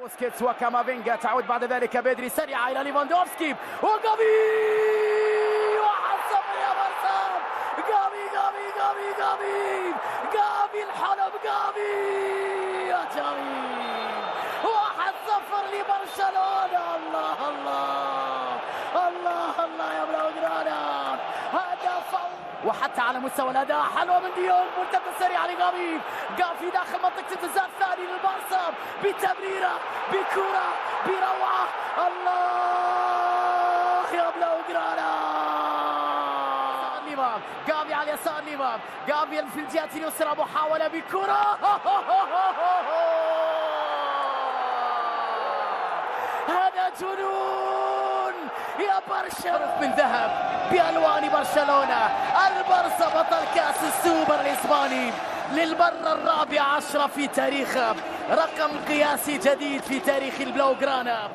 بوسكيتس وكامافينجا، تعود بعد ذلك بدري سريعة إلى ليفاندوفسكي وجافي 1-0 يا بارسا. جافي الحلب، جافي يا جميل 1-0 لبرشلونة. الله يا بلاوغرانا، هدف وحتى على مستوى الاداء حلوه من ديونج، مرتده سريعه لجافي، جافي داخل منطقه الجزاء الثاني للبارسا بتمريره بكره بروعه. الله يا بلاوغرانا، جافي على اليسار الامام، جافي في الجهه اليسرى محاوله بكره هذا جنون يا برشا من ذهب بألوان برشلونة. البارسا بطل كأس السوبر الإسباني للمرة الرابعة 10 في تاريخه، رقم قياسي جديد في تاريخ البلاوغرانا.